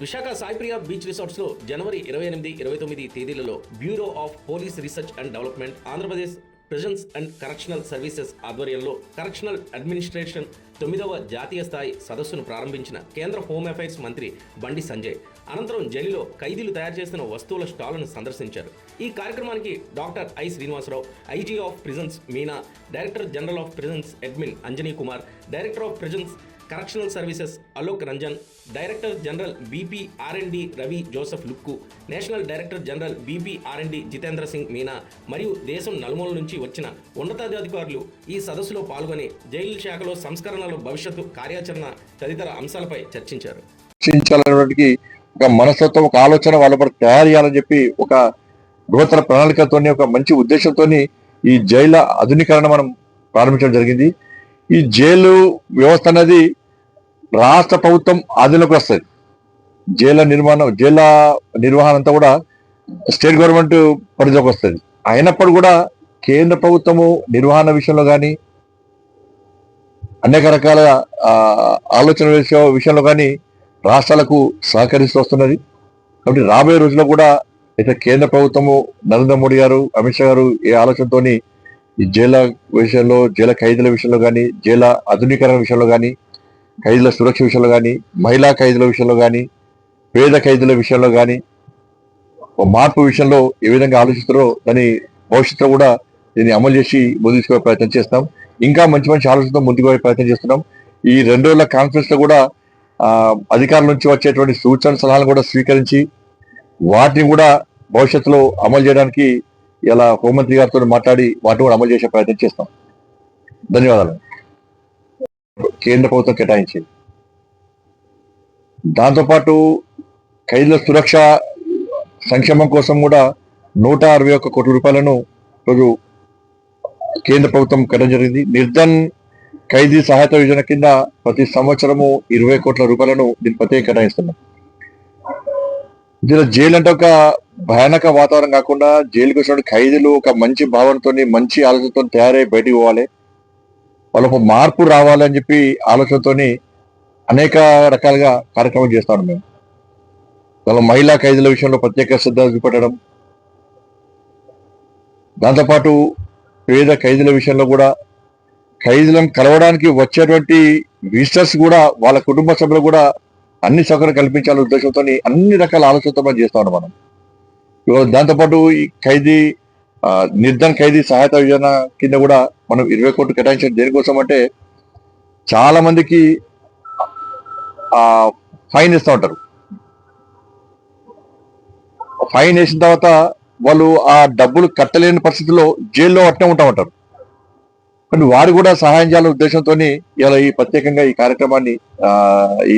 Visakha Saipriya beach resorts లో జనవరి 28, 29 తేదీలలో bureau of police research and development, Andhra Pradesh prisons and correctional services ఆధ్వర్యంలో correctional administration 9వ జాతీయ స్థాయి సదస్సును ప్రారంభించిన కేంద్ర హోమ్ అఫైర్స్ మంత్రి బండి సంజయ్ అనంతరం జైలులో ఖైదీలు తయారు చేస్తున్న వస్తువుల స్టాళ్లను సందర్శించారు. ఈ కార్యక్రమానికి doctor I Srinivasarao, IG of prisons Meena, director general of prisons admin Anjani Kumar, director of prisons correctional services Alok Ranjan, director general BPR and D Ravi Joseph Lokku, national director general BPR and D Jitendra Singh Meena మరియు దేశం నలుమూల నుంచి వచ్చిన ఉన్నతాధికారులు ఈ సదస్సులో పాల్గొని జైలు శాఖలో సంస్కరణల భవిష్యత్తు కార్యాచరణ తదితర అంశాలపై చర్చించారు. ఒక మనస్తత్వం, ఒక ఆలోచన వాళ్ళ పట్ల తయారు చేయాలని చెప్పి ఒక బృహత్తర ప్రణాళికతోని, ఒక మంచి ఉద్దేశంతో ఈ జైళ్ళ ఆధునీకరణ మనం ప్రారంభించడం జరిగింది. ఈ జైలు వ్యవస్థ అనేది రాష్ట్ర ప్రభుత్వం ఆధీనంలోకి వస్తుంది. జైళ్ళ నిర్వహణ అంతా కూడా స్టేట్ గవర్నమెంట్ పరిధిలోకి వస్తుంది. అయినప్పుడు కూడా కేంద్ర ప్రభుత్వము నిర్వహణ విషయంలో కానీ, అనేక రకాల ఆలోచన విషయంలో కానీ రాష్ట్రాలకు సహకరిస్తూ వస్తున్నది. కాబట్టి రాబోయే రోజుల్లో కూడా అయితే కేంద్ర ప్రభుత్వము, నరేంద్ర మోడీ గారు, అమిత్ షా గారు ఏ ఆలోచనతోని ఈ జైళ్ళ విషయంలో, జైల ఖైదీల విషయంలో కానీ, జైల ఆధునీకరణ విషయంలో కానీ, ఖైదీల సురక్ష విషయంలో కానీ, మహిళా ఖైదీల విషయంలో కానీ, పేద ఖైదీల విషయంలో కానీ మార్పు విషయంలో ఏ విధంగా ఆలోచిస్తారో దాని భవిష్యత్తులో కూడా దీన్ని అమలు చేసి ముందుకు తీసుకునే ప్రయత్నం చేస్తాం. ఇంకా మంచి మంచి ఆలోచనతో ముందుకు పోయే ప్రయత్నం చేస్తున్నాం. ఈ 2 రోజుల కాన్ఫరెన్స్ లో కూడా అధికారుల నుంచి వచ్చేటువంటి సూచన సలహాలను కూడా స్వీకరించి వాటిని కూడా భవిష్యత్తులో అమలు చేయడానికి ఇలా హోంమంత్రి గారితో మాట్లాడి వాటిని కూడా అమలు చేసే ప్రయత్నం చేస్తాం. ధన్యవాదాలు. కేంద్ర ప్రభుత్వం కేటాయించింది. దాంతోపాటు ఖైదీల సురక్ష సంక్షేమం కోసం కూడా 161 కోట్ల రూపాయలను రోజు కేంద్ర ప్రభుత్వం కేటాయించడం జరిగింది. నిర్ధన్ ఖైదీ సహాయత యోజన కింద ప్రతి సంవత్సరము 20 కోట్ల రూపాయలను దీని ప్రత్యేక కేటాయిస్తున్నాం. ఇందులో జైలు అంటే ఒక భయానక వాతావరణం కాకుండా జైలుకి వచ్చిన ఖైదీలు ఒక మంచి భావనతో, మంచి ఆలోచనతో తయారై బయటికి పోవాలి, వాళ్ళకు మార్పు రావాలి అని చెప్పి ఆలోచనతోని అనేక రకాలుగా కార్యక్రమాలు చేస్తాను. మేము వాళ్ళ మహిళా ఖైదీల విషయంలో ప్రత్యేక శ్రద్ధ చూపెట్టడం, దాంతోపాటు పేద ఖైదీల విషయంలో కూడా ఖైదీలను కలవడానికి వచ్చేటువంటి విజిటర్స్ కూడా వాళ్ళ కుటుంబ సభ్యులు కూడా అన్ని సౌకర్యాలు కల్పించాలనే ఉద్దేశంతో అన్ని రకాల ఆలోచనతో మనం చేస్తా ఉన్నాం మనం. దాంతోపాటు ఈ నిర్ధన్ ఖైదీ సహాయత యోజన కింద కూడా మనం 20 కోట్లు కేటాయించడం దేనికోసం అంటే, చాలా మందికి ఫైన్ ఇస్తూ ఉంటారు. ఫైన్ వేసిన తర్వాత వాళ్ళు ఆ డబ్బులు కట్టలేని పరిస్థితుల్లో జైల్లో అట్నే ఉంటా ఉంటారు. కానీ వారు కూడా సహాయం చేయాలనే ఉద్దేశంతో ఇలా ఈ ప్రత్యేకంగా ఈ కార్యక్రమాన్ని ఈ